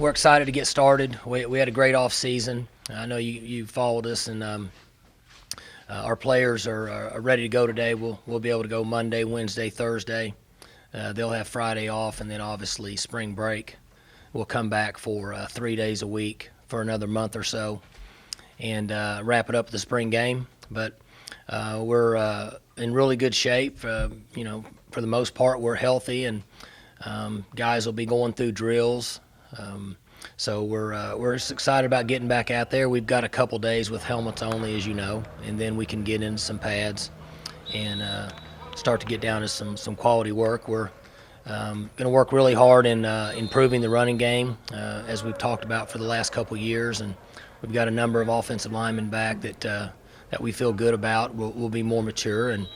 we're excited to get started. We had a great off season. I know you followed us, and our players are ready to go today. We'll be able to go Monday, Wednesday, Thursday. They'll have Friday off, and then obviously spring break. We'll come back for 3 days a week for another month or so, and wrap it up with the spring game. But we're in really good shape. For the most part, we're healthy, and guys will be going through drills. So we're just excited about getting back out there. We've got a couple days with helmets only, as you know, and then we can get into some pads and start to get down to some quality work. We're going to work really hard in improving the running game, as we've talked about for the last couple years, and we've got a number of offensive linemen back that we feel good about. We'll be more mature, and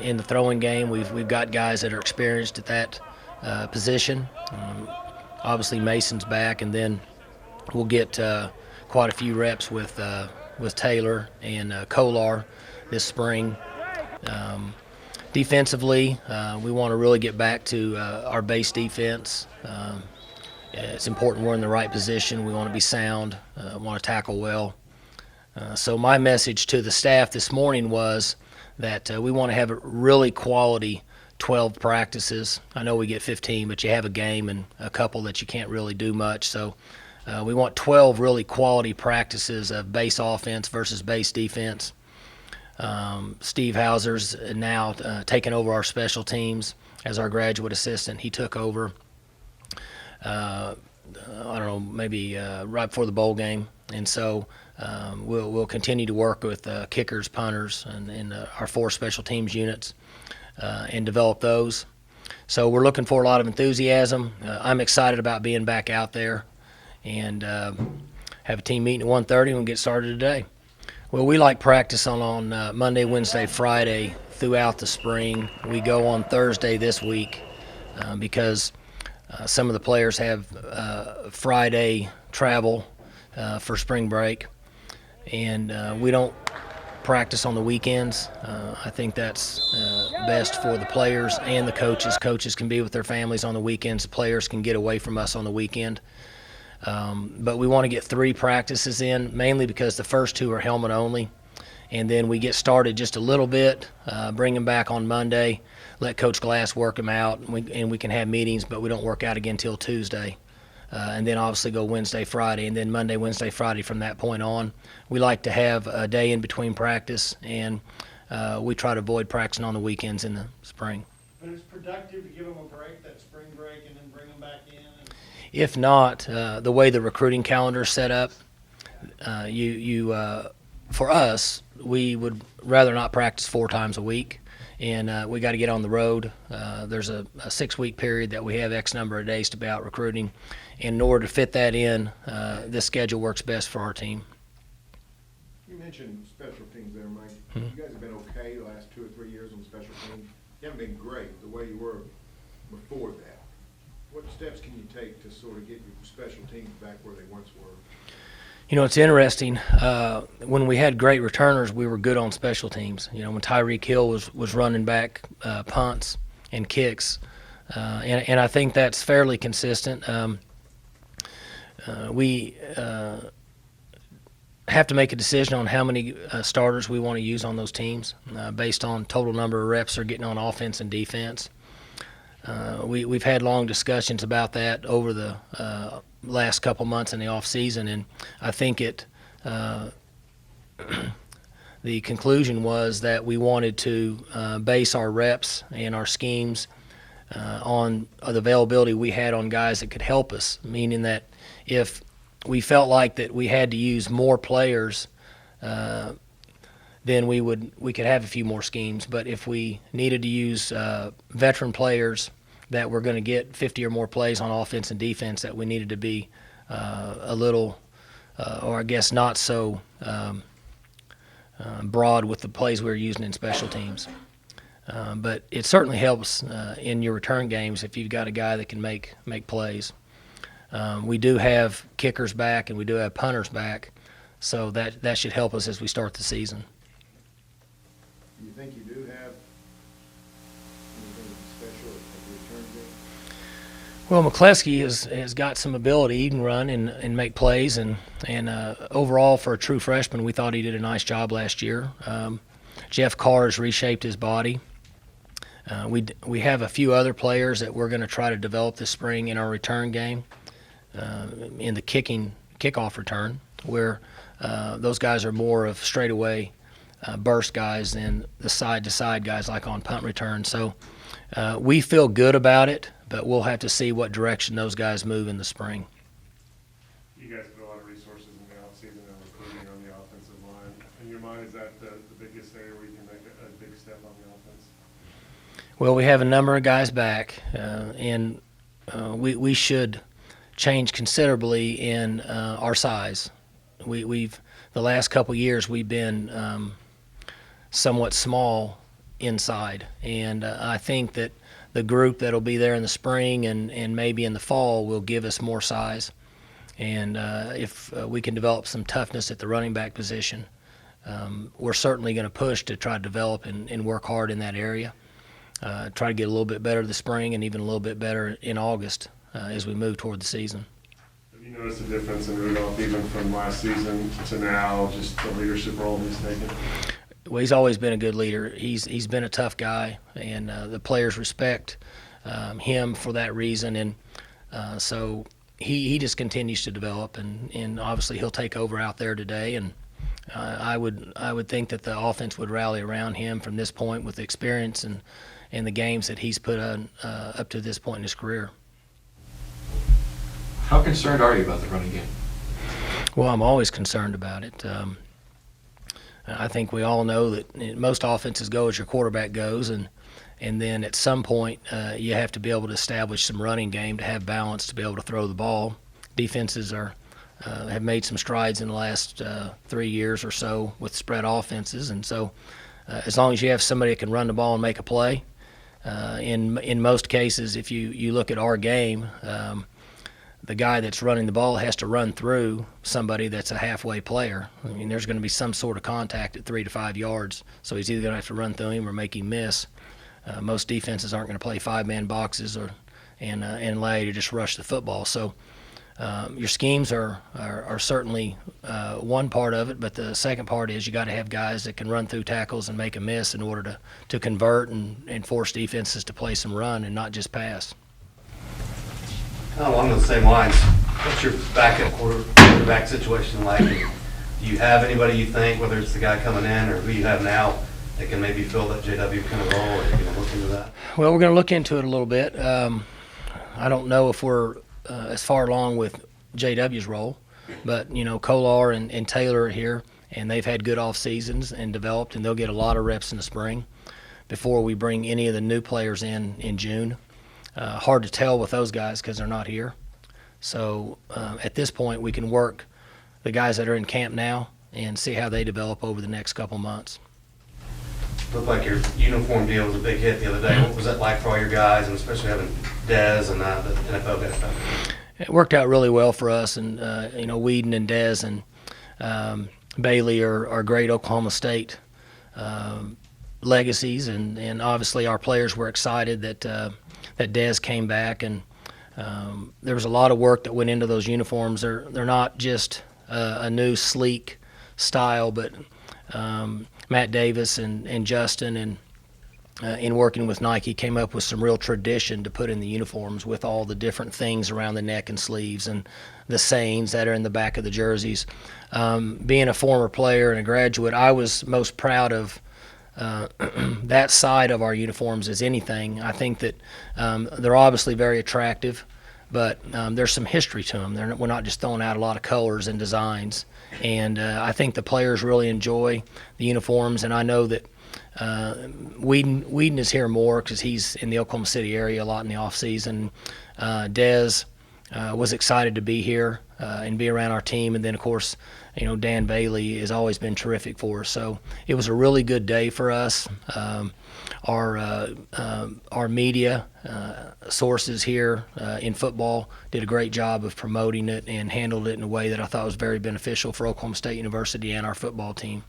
in the throwing game, we've got guys that are experienced at that position. Obviously, Mason's back, and then we'll get quite a few reps with Taylor and Kolar this spring. Defensively, we want to really get back to our base defense. It's important we're in the right position. We want to be sound, want to tackle well. So my message to the staff this morning was that we want to have a really quality 12 practices. I know we get 15, but you have a game and a couple that you can't really do much. So we want 12 really quality practices of base offense versus base defense. Steve Hauser's now taking over our special teams as our graduate assistant. He took over, I don't know, maybe right before the bowl game. And so we'll continue to work with kickers, punters, and our 4 special teams units. And develop those. So we're looking for a lot of enthusiasm. I'm excited about being back out there, and have a team meeting at 1:30 and we'll get started today. Well, we like practice on Monday, Wednesday, Friday throughout the spring. We go on Thursday this week because some of the players have Friday travel for spring break, and we don't practice on the weekends. I think that's best for the players and the coaches. Coaches can be with their families on the weekends. The players can get away from us on the weekend. But we want to get 3 practices in, mainly because the first 2 are helmet only. And then we get started just a little bit, bring them back on Monday, let Coach Glass work them out, and we can have meetings, but we don't work out again until Tuesday. And then obviously go Wednesday, Friday, and then Monday, Wednesday, Friday from that point on. We like to have a day in between practice, and we try to avoid practicing on the weekends in the spring. But it's productive to give them a break, that spring break, and then bring them back in? If not, the way the recruiting calendar is set up, for us, we would rather not practice 4 times a week. And we got to get on the road. There's a 6-week period that we have X number of days to be out recruiting. And in order to fit that in, this schedule works best for our team. You mentioned special teams there, Mike. You guys have been okay the last 2 or 3 years on special teams. You haven't been great the way you were before that. What steps can you take to sort of get your special teams back where they once were? You know, it's interesting. When we had great returners, we were good on special teams. You know, when Tyreek Hill was running back punts and kicks, and I think that's fairly consistent. We have to make a decision on how many starters we want to use on those teams based on total number of reps they're getting on offense and defense. We've had long discussions about that over the last couple months in the off season, and I think the conclusion was that we wanted to base our reps and our schemes on the availability we had on guys that could help us, meaning that if we felt like that we had to use more players, then we could have a few more schemes. But if we needed to use veteran players that were going to get 50 or more plays on offense and defense, that we needed to be a little, or I guess not so broad with the plays we were using in special teams. But it certainly helps in your return games if you've got a guy that can make plays. We do have kickers back and we do have punters back, so that should help us as we start the season. Do you think you do have anything special at the return game? Well, McCleskey has got some ability. He can run and make plays, and overall for a true freshman, we thought he did a nice job last year. Jeff Carr has reshaped his body. We have a few other players that we're going to try to develop this spring in our return game, in the kickoff return, where those guys are more of straightaway burst guys than the side-to-side guys like on punt return. So we feel good about it, but we'll have to see what direction those guys move in the spring. You guys have a lot of resources in the offseason and recruiting on the offensive line. In your mind, is that the biggest area where you can make a big step on the offense? Well, we have a number of guys back, and we should change considerably in our size. We've the last couple years we've been somewhat small inside, and I think that the group that'll be there in the spring and maybe in the fall will give us more size. And if we can develop some toughness at the running back position, we're certainly going to push to try to develop and work hard in that area. Try to get a little bit better this spring and even a little bit better in August as we move toward the season. Have you noticed a difference in Rudolph even from last season to now, just the leadership role he's taken? Well, he's always been a good leader. He's been a tough guy, and the players respect him for that reason. And so he just continues to develop, and obviously he'll take over out there today. And I would think that the offense would rally around him from this point with the experience and the games that he's put on up to this point in his career. How concerned are you about the running game? Well, I'm always concerned about it. I think we all know that most offenses go as your quarterback goes, and then at some point you have to be able to establish some running game to have balance to be able to throw the ball. Defenses have made some strides in the last 3 years or so with spread offenses, and so as long as you have somebody that can run the ball and make a play, in most cases, if you look at our game, the guy that's running the ball has to run through somebody that's a halfway player. I mean, there's going to be some sort of contact at 3 to 5 yards, so he's either going to have to run through him or make him miss. Most defenses aren't going to play 5-man boxes and allow you to just rush the football. So your schemes are certainly one part of it, but the second part is you got to have guys that can run through tackles and make a miss in order to convert and force defenses to play some run and not just pass. Kind of along those same lines, what's your backup quarterback situation like? Do you have anybody you think, whether it's the guy coming in or who you have now, that can maybe fill that JW kind of role? Or are you going to look into that? Well, we're going to look into it a little bit. I don't know if we're as far along with JW's role, but Kolar and Taylor are here, and they've had good off seasons and developed, and they'll get a lot of reps in the spring before we bring any of the new players in June. Hard to tell with those guys because they're not here. So at this point, we can work the guys that are in camp now and see how they develop over the next couple months. Looked like your uniform deal was a big hit the other day. What was that like for all your guys, and especially having Dez and the NFL guys back? It worked out really well for us, and Whedon and Dez and Bailey are great Oklahoma State legacies, and obviously our players were excited that Dez came back, and there was a lot of work that went into those uniforms. They're not just a new sleek style, but Matt Davis and Justin and in working with Nike came up with some real tradition to put in the uniforms with all the different things around the neck and sleeves and the sayings that are in the back of the jerseys. Being a former player and a graduate, I was most proud of that side of our uniforms as anything. I think that they're obviously very attractive, but there's some history to them. We're not just throwing out a lot of colors and designs. And I think the players really enjoy the uniforms, and I know that Whedon is here more because he's in the Oklahoma City area a lot in the off season. Dez was excited to be here and be around our team, and then of course, Dan Bailey has always been terrific for us. So it was a really good day for us. Our media sources here in football did a great job of promoting it and handled it in a way that I thought was very beneficial for Oklahoma State University and our football team.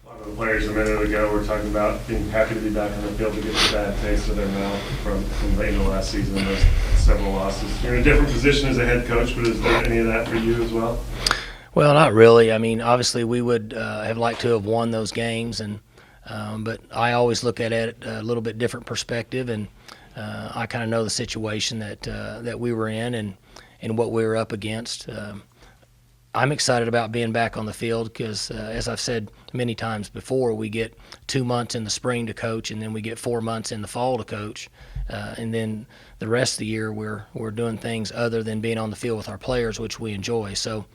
A lot The players a minute ago were talking about being happy to be back on the field to get the bad taste of their mouth from last season, those several losses. You're in a different position as a head coach, but is there any of that for you as well? Well, not really. I mean, obviously we would have liked to have won those games, and but I always look at it a little bit different perspective, and I kind of know the situation that we were in and what we were up against. I'm excited about being back on the field because, as I've said many times before, we get 2 months in the spring to coach, and then we get 4 months in the fall to coach, and then the rest of the year we're doing things other than being on the field with our players, which we enjoy. So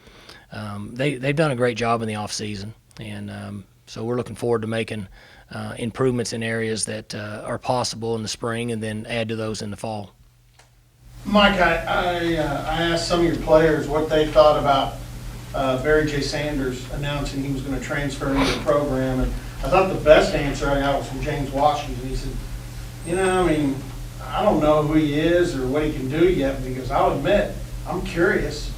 they've done a great job in the off season, and so we're looking forward to making improvements in areas that are possible in the spring, and then add to those in the fall. Mike, I asked some of your players what they thought about Barry J. Sanders announcing he was going to transfer into the program, and I thought the best answer I got was from James Washington. He said, I mean, I don't know who he is or what he can do yet, because I'll admit, I'm curious.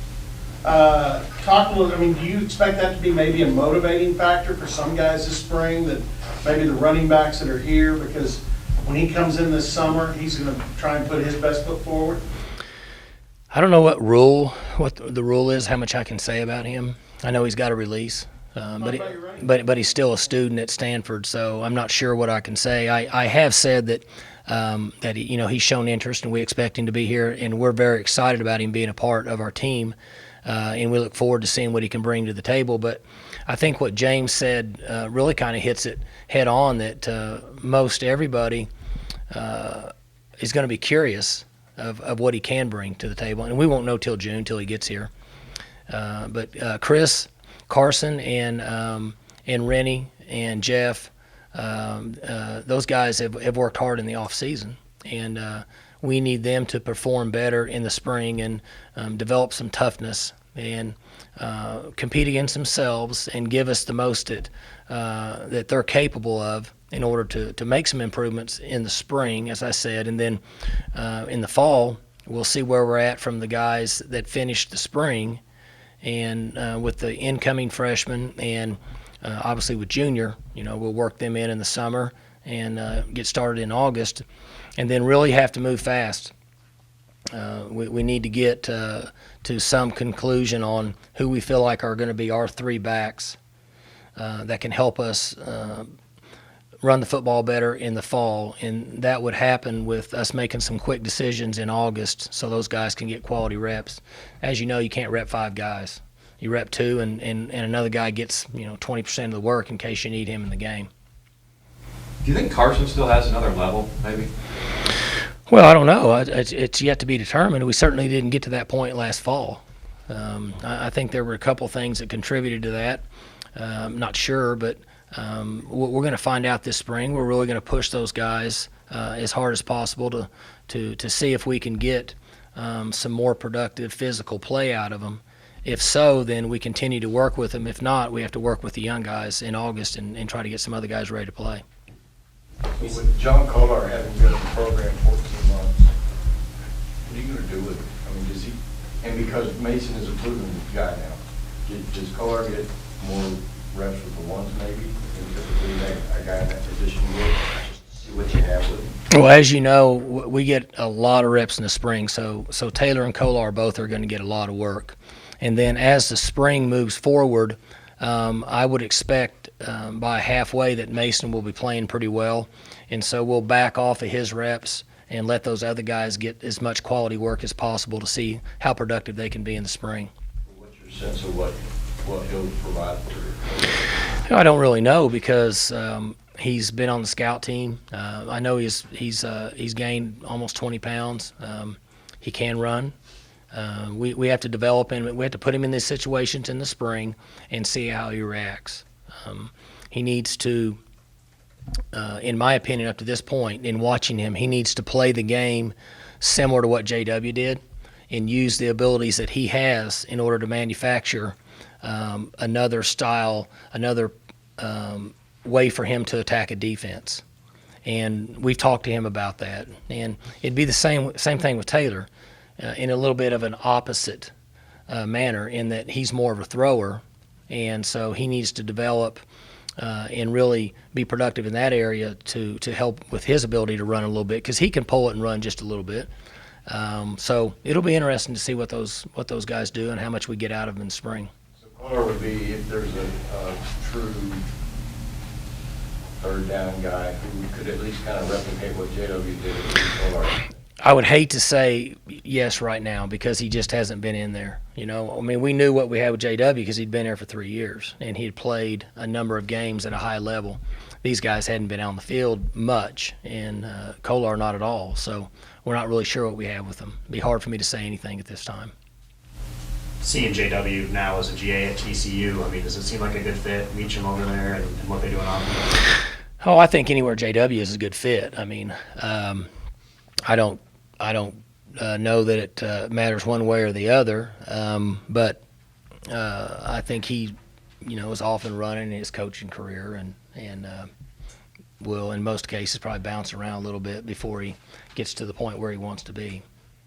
Talk a little, I mean, do you expect that to be maybe a motivating factor for some guys this spring, that maybe the running backs that are here, because when he comes in this summer, he's going to try and put his best foot forward? I don't know what the rule is, how much I can say about him. I know he's got a release, but he's still a student at Stanford, so I'm not sure what I can say. I have said that that he's shown interest, and we expect him to be here, and we're very excited about him being a part of our team, and we look forward to seeing what he can bring to the table. But I think what James said really kind of hits it head on, that most everybody is going to be curious of what he can bring to the table, and we won't know till June, till he gets here. But Chris, Carson, and Rennie and Jeff, those guys have worked hard in the off season, and we need them to perform better in the spring and develop some toughness and compete against themselves and give us the most that they're capable of, in order to make some improvements in the spring, as I said. And then in the fall, we'll see where we're at from the guys that finished the spring, and with the incoming freshmen, and obviously with junior, we'll work them in the summer and get started in August, and then really have to move fast. We need to get to some conclusion on who we feel like are going to be our three backs that can help us run the football better in the fall, and that would happen with us making some quick decisions in August, so those guys can get quality reps. As you know, you can't rep 5 guys. You rep 2, and another guy gets 20% of the work in case you need him in the game. Do you think Carson still has another level, maybe? Well, I don't know. It's yet to be determined. We certainly didn't get to that point last fall. I think there were a couple things that contributed to that. I'm not sure, but we're going to find out this spring. We're really going to push those guys as hard as possible to see if we can get some more productive physical play out of them. If so, then we continue to work with them. If not, we have to work with the young guys in August and try to get some other guys ready to play. With John Kolar having been in the program 14 months, what are you going to do with him? I mean, does he, and because Mason is a proven guy now, does Kolar get more reps with the ones maybe? And typically a guy in that position will just see what you have with him? Well, as you know, we get a lot of reps in the spring, so Taylor and Kolar both are going to get a lot of work. And then as the spring moves forward, I would expect by halfway that Mason will be playing pretty well, and so we'll back off of his reps and let those other guys get as much quality work as possible to see how productive they can be in the spring. What's your sense of what he'll provide for you? I don't really know, because he's been on the scout team. I know he's gained almost 20 pounds. He can run. We have to develop him. We have to put him in these situations in the spring and see how he reacts. He needs to, in my opinion, up to this point, in watching him, he needs to play the game similar to what JW did and use the abilities that he has in order to manufacture another style, another way for him to attack a defense. And we've talked to him about that. And it'd be the same thing with Taylor, in a little bit of an opposite manner, in that he's more of a thrower, and so he needs to develop and really be productive in that area to help with his ability to run a little bit, because he can pull it and run just a little bit. So it'll be interesting to see what those guys do and how much we get out of them in spring. So Kohler would be, if there's a true third down guy who could at least kind of replicate what JW did with Kohler. I would hate to say yes right now because he just hasn't been in there. You know, I mean, we knew what we had with JW because he'd been there for 3 years and he'd played a number of games at a high level. These guys hadn't been on the field much, and Kolar not at all. So we're not really sure what we have with them. It'd be hard for me to say anything at this time. Seeing JW now as a GA at TCU, I mean, does it seem like a good fit? Meacham over there and what they do on offense? Oh, I think anywhere JW is a good fit. I mean, I don't know that it matters one way or the other, but I think he, is off and running in his coaching career and will, in most cases, probably bounce around a little bit before he gets to the point where he wants to be.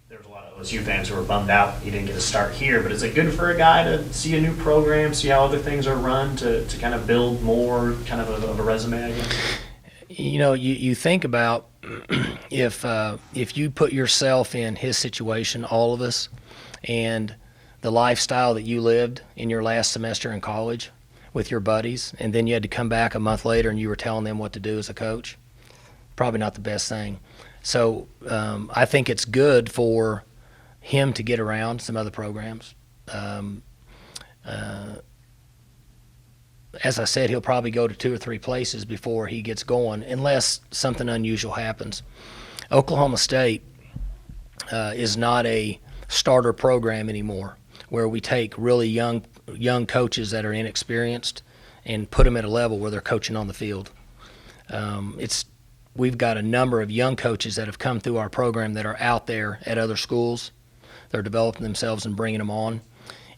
There's a lot of OSU fans who were bummed out he didn't get a start here, but is it good for a guy to see a new program, see how other things are run, to kind of build more kind of a resume, I guess? You think about if you put yourself in his situation, all of us, and the lifestyle that you lived in your last semester in college with your buddies, and then you had to come back a month later and you were telling them what to do as a coach, probably not the best thing. So I think it's good for him to get around some other programs. As I said, he'll probably go to 2 or 3 places before he gets going, unless something unusual happens. Oklahoma State is not a starter program anymore, where we take really young coaches that are inexperienced and put them at a level where they're coaching on the field. We've got a number of young coaches that have come through our program that are out there at other schools. They're developing themselves and bringing them on.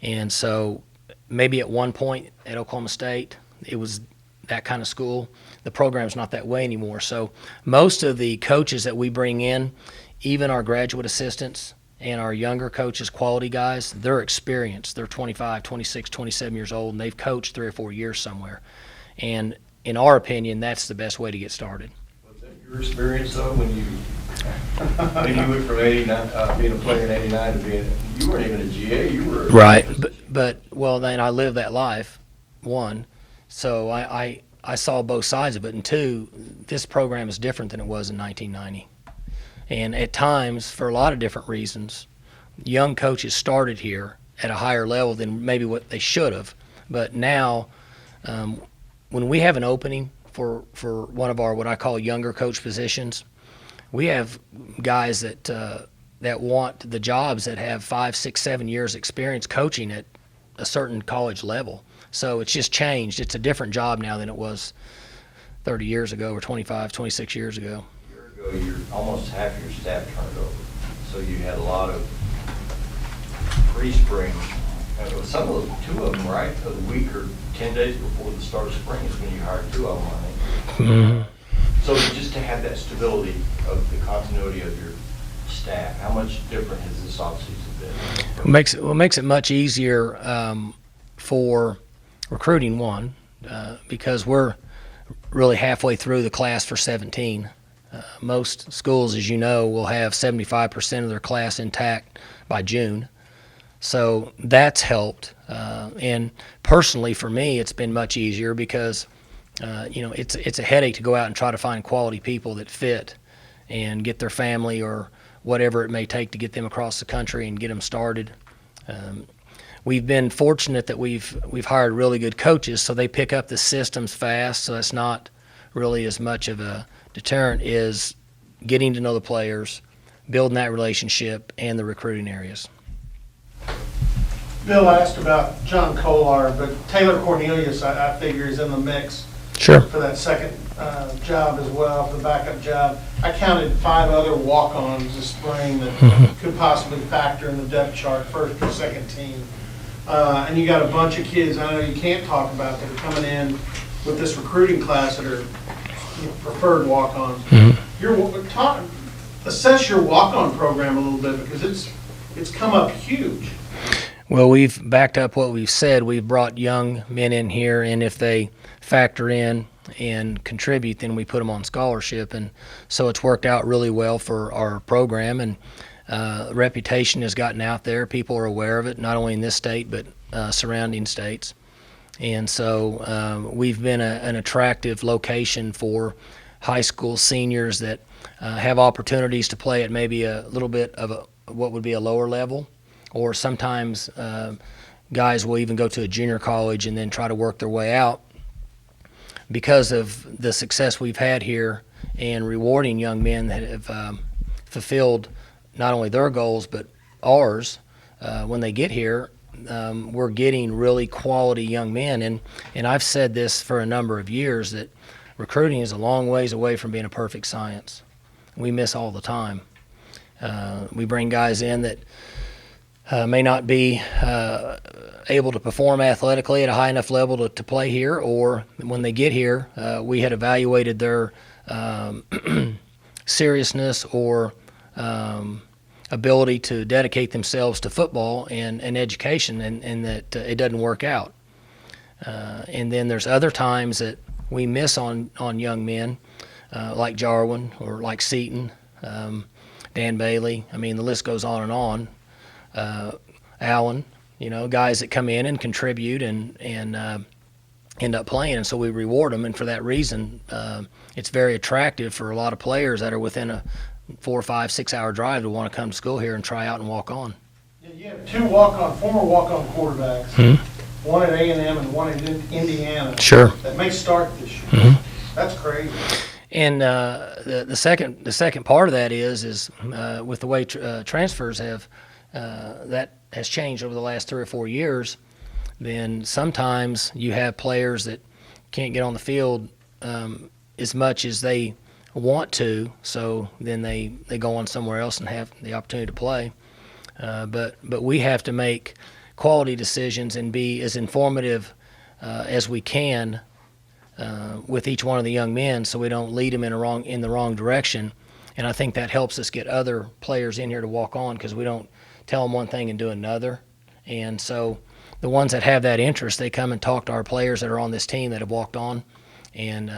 And so maybe at one point at Oklahoma State, it was that kind of school. The program's not that way anymore. So most of the coaches that we bring in, even our graduate assistants and our younger coaches, quality guys, they're experienced. They're 25, 26, 27 years old, and they've coached 3 or 4 years somewhere. And in our opinion, that's the best way to get started. Was that your experience, though, when you went from 89, being a player in 89 to being, you weren't even a GA, you were right. But well, then I lived that life, one. So I saw both sides of it, and two, this program is different than it was in 1990. And at times, for a lot of different reasons, young coaches started here at a higher level than maybe what they should have. But now, when we have an opening for one of our what I call younger coach positions, we have guys that want the jobs that have 5, 6, 7 years experience coaching at a certain college level. So it's just changed. It's a different job now than it was 30 years ago or 25, 26 years ago. A year ago, almost half of your staff turned over. So you had a lot of pre-spring. Some of those, 2 of them, right? A week or 10 days before the start of spring is when you hired 2 of them, I think. Mm-hmm. So just to have that stability of the continuity of your staff, how much different has this offseason been? What makes it much easier for recruiting, one, because we're really halfway through the class for 17. Most schools, as you know, will have 75% of their class intact by June. So that's helped. And personally, for me, it's been much easier because, it's a headache to go out and try to find quality people that fit and get their family or whatever it may take to get them across the country and get them started. We've been fortunate that we've hired really good coaches, so they pick up the systems fast, so that's not really as much of a deterrent as getting to know the players, building that relationship, and the recruiting areas. Bill asked about John Kolar, but Taylor Cornelius, I figure, is in the mix. Sure. For that second job as well, for the backup job. I counted 5 other walk-ons this spring that could possibly factor in the depth chart, first or second team. And you got a bunch of kids I know you can't talk about that are coming in with this recruiting class that are preferred walk-ons. Assess your walk-on program a little bit because it's come up huge. Well, we've backed up what we've said. We've brought young men in here, and if they factor in and contribute, then we put them on scholarship. And so it's worked out really well for our program, and reputation has gotten out there. People are aware of it, not only in this state but surrounding states. And so we've been an attractive location for high school seniors that have opportunities to play at maybe a little bit of what would be a lower level, or sometimes guys will even go to a junior college and then try to work their way out. Because of the success we've had here and rewarding young men that have fulfilled not only their goals but ours when they get here, we're getting really quality young men. And I've said this for a number of years, that recruiting is a long ways away from being a perfect science. We miss all the time. We bring guys in that may not be able to perform athletically at a high enough level to play here, or when they get here, we had evaluated their seriousness or ability to dedicate themselves to football and education, and that it doesn't work out. And then there's other times that we miss on young men, like Jarwin or like Seaton, Dan Bailey. I mean, the list goes on and on. Allen, guys that come in and contribute and end up playing, and so we reward them. And for that reason, it's very attractive for a lot of players that are within a 4, 5, 6 hour drive to want to come to school here and try out and walk on. Yeah, you have two former walk-on quarterbacks, one at A&M and one at Indiana. Sure. That may start this year. That's crazy. And the second part of that is with the way transfers have that has changed over the last 3 or 4 years. Then sometimes you have players that can't get on the field as much as they want to, so then they go on somewhere else and have the opportunity to play. But we have to make quality decisions and be as informative as we can with each one of the young men, so we don't lead them in the wrong direction. And I think that helps us get other players in here to walk on, because we don't tell them one thing and do another. And so the ones that have that interest, they come and talk to our players that are on this team that have walked on, and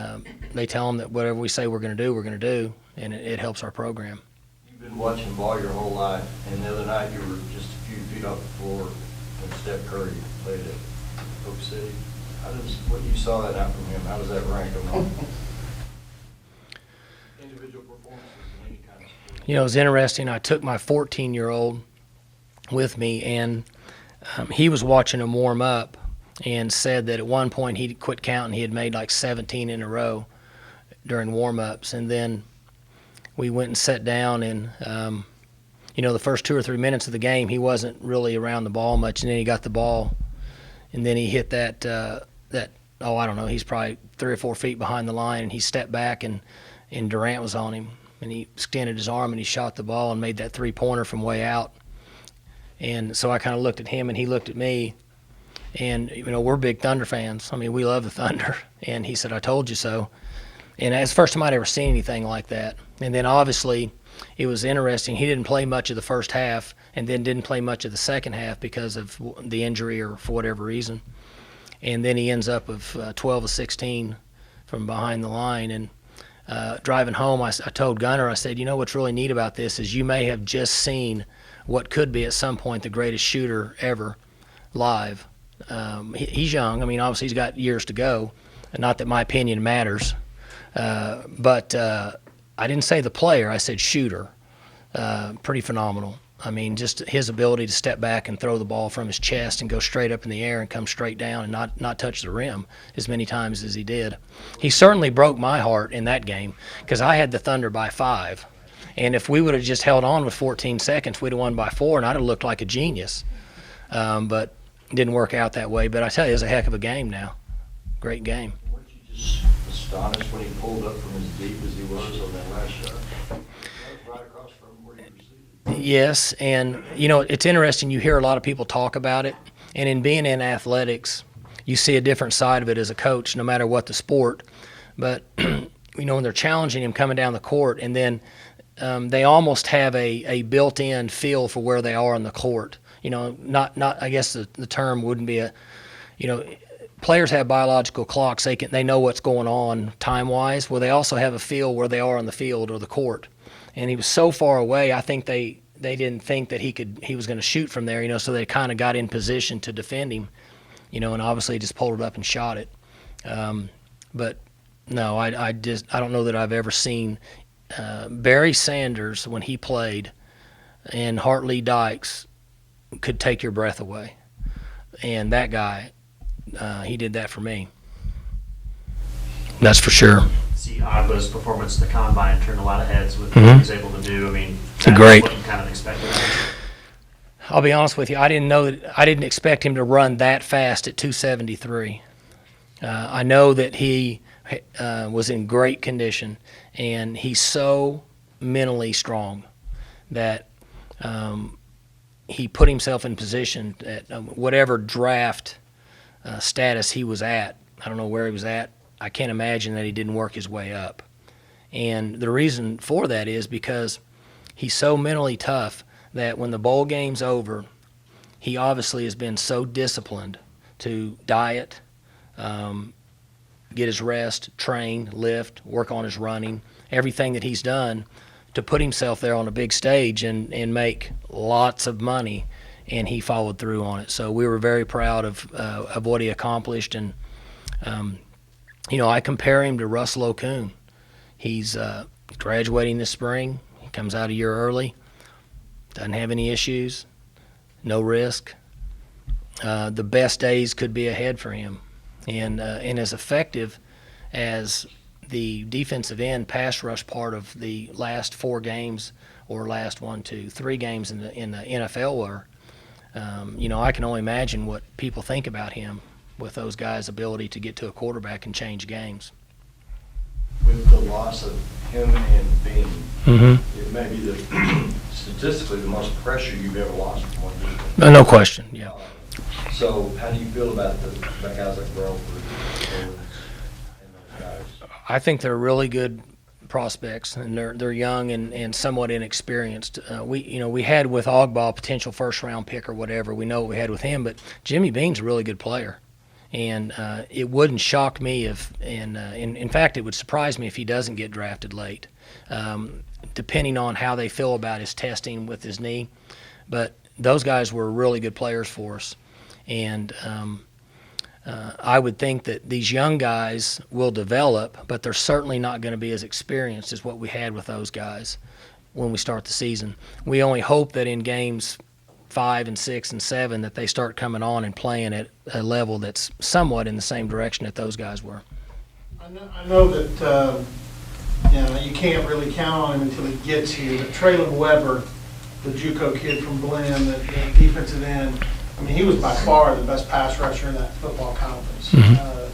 they tell them that whatever we say we're going to do, we're going to do, and it helps our program. You've been watching ball your whole life, and the other night you were just a few feet off the floor when Steph Curry played at Oak City. What you saw that out from him, how does that rank among individual performances in any kind of sport? It was interesting. I took my 14-year-old with me, and he was watching him warm up and said that at one point he quit counting. He had made like 17 in a row during warm-ups. And then we went and sat down, and the first 2 or 3 minutes of the game, he wasn't really around the ball much, and then he got the ball, and then he hit that I don't know, he's probably 3 or 4 feet behind the line, and he stepped back, and Durant was on him, and he extended his arm and he shot the ball and made that 3-pointer from way out. And so I kind of looked at him and he looked at me, and we're big Thunder fans. I mean, we love the Thunder. And he said, "I told you so." And it's the first time I'd ever seen anything like that. And then obviously it was interesting. He didn't play much of the first half, and then didn't play much of the second half because of the injury or for whatever reason. And then he ends up with 12 of 16 from behind the line. And driving home, I told Gunner, I said, what's really neat about this is you may have just seen what could be at some point the greatest shooter ever live. He's young. I mean, obviously he's got years to go. Not that my opinion matters. But I didn't say the player, I said shooter. Pretty phenomenal. I mean, just his ability to step back and throw the ball from his chest and go straight up in the air and come straight down and not touch the rim as many times as he did. He certainly broke my heart in that game, because I had the Thunder by 5. And if we would have just held on with 14 seconds, we'd have won by 4, and I'd have looked like a genius. But it didn't work out that way. But I tell you, it was a heck of a game now. Great game. Weren't you just astonished when he pulled up from as deep as he was on that last shot? That was right across from where you were seated. Yes, and it's interesting. You hear a lot of people talk about it, and in being in athletics, you see a different side of it as a coach, no matter what the sport. But when they're challenging him coming down the court, and then they almost have a built-in feel for where they are on the court. not I guess the term wouldn't be players have biological clocks. They know what's going on time-wise. Well, they also have a feel where they are on the field or the court. And he was so far away, I think they didn't think that he was going to shoot from there, so they kind of got in position to defend him, and obviously just pulled it up and shot it. But no, I don't know that I've ever seen Barry Sanders when he played and Hartley Dykes could take your breath away. And that guy, he did that for me. That's for sure. See Agba's performance at the combine turned a lot of heads with Mhm. what he's able to do. I mean, It's that's great. what you kind of expected. I'll be honest with you, I didn't expect him to run that fast at 273. I know that he was in great condition, and he's so mentally strong that he put himself in position at whatever draft status he was at. I don't know where he was at. I can't imagine that he didn't work his way up. And the reason for that is because he's so mentally tough that when the bowl game's over, he obviously has been so disciplined to diet, get his rest, train, lift, work on his running, everything that he's done to put himself there on a big stage and make lots of money, and he followed through on it. So we were very proud of what he accomplished, and I compare him to Russell Okung. He's graduating this spring. He comes out a year early, doesn't have any issues, no risk. The best days could be ahead for him, and as effective as the defensive end pass rush part of the last 4 games or last 3 games in the NFL were, I can only imagine what people think about him with those guys' ability to get to a quarterback and change games. With the loss of him and Bean, Mm-hmm. it may be statistically the most pressure you've ever lost from one defense. No question, yeah. So how do you feel about the guys like Burlford and those guys? I think they're really good prospects, and they're young and somewhat inexperienced. We had with Ogba a potential first-round pick or whatever. We know what we had with him, but Jimmy Bean's a really good player. And it wouldn't shock me in fact, it would surprise me if he doesn't get drafted late, depending on how they feel about his testing with his knee. But those guys were really good players for us. And I would think that these young guys will develop, but they're certainly not going to be as experienced as what we had with those guys when we start the season. We only hope that in games 5 and 6 and 7 that they start coming on and playing at a level that's somewhat in the same direction that those guys were. I know that you can't really count on him until he gets here. But Traylon Weber, the JUCO kid from Glenn, the defensive end, I mean, he was by far the best pass rusher in that football conference,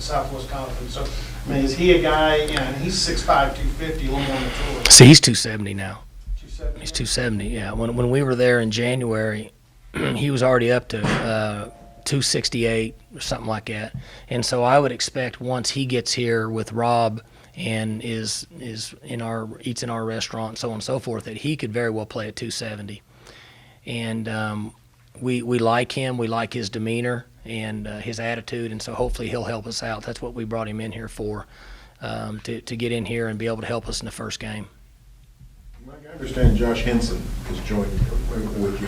Southwest Conference. So, I mean, is he a guy? And he's 6'5", 250, a little more mature. See, he's 270 now. 270. He's 270. Yeah. When we were there in January, he was already up to 268 or something like that. And so I would expect once he gets here with Rob and is eats in our restaurant and so on and so forth, that he could very well play at 270. And we like him. We like his demeanor and his attitude, and so hopefully he'll help us out. That's what we brought him in here for, to get in here and be able to help us in the first game. Mike, I understand Josh Henson has joined with you.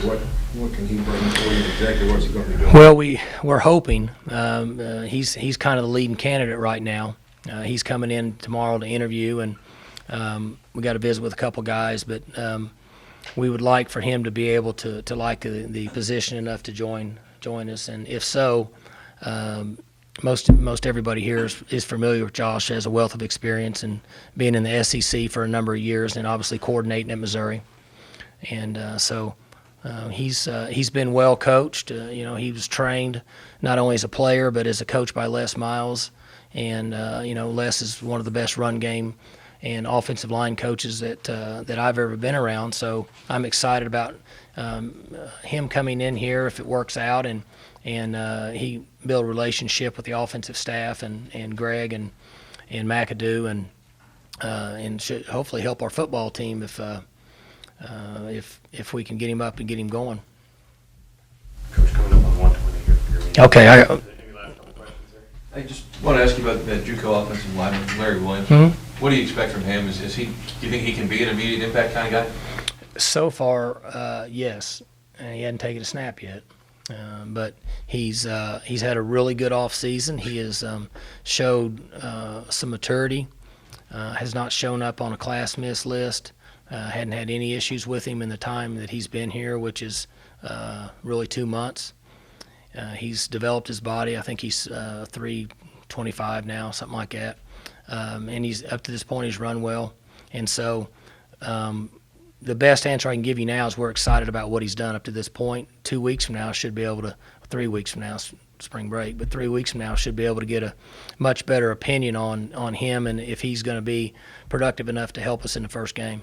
What can he bring for you? Exactly what's he going to be doing? Well, we're hoping. He's kind of the leading candidate right now. He's coming in tomorrow to interview, and we got to visit with a couple guys, but we would like for him to be able to like the position enough to join us, and if so, most everybody here is familiar with Josh, has a wealth of experience and being in the SEC for a number of years, and obviously coordinating at Missouri, and so he's been well coached. He was trained not only as a player but as a coach by Les Miles, and Les is one of the best run game and offensive line coaches that I've ever been around. So I'm excited about him coming in here if it works out, and he build a relationship with the offensive staff and Greg and McAdoo, and should hopefully help our football team if we can get him up and get him going. Okay, Any last couple questions there? I just want to ask you about that JUCO offensive lineman, Larry Williams. Mhm. What do you expect from him? Is he, do you think he can be an immediate impact kind of guy? So far, yes, and he hadn't taken a snap yet. But he's had a really good off season. He has showed some maturity. Has not shown up on a class miss list. Hadn't had any issues with him in the time that he's been here, which is really 2 months. He's developed his body. I think he's 325 now, something like that. And he's up to this point, he's run well. And so the best answer I can give you now is we're excited about what he's done up to this point. 2 weeks from now, should be able to, 3 weeks from now, spring break, but 3 weeks from now, should be able to get a much better opinion on him and if he's going to be productive enough to help us in the first game.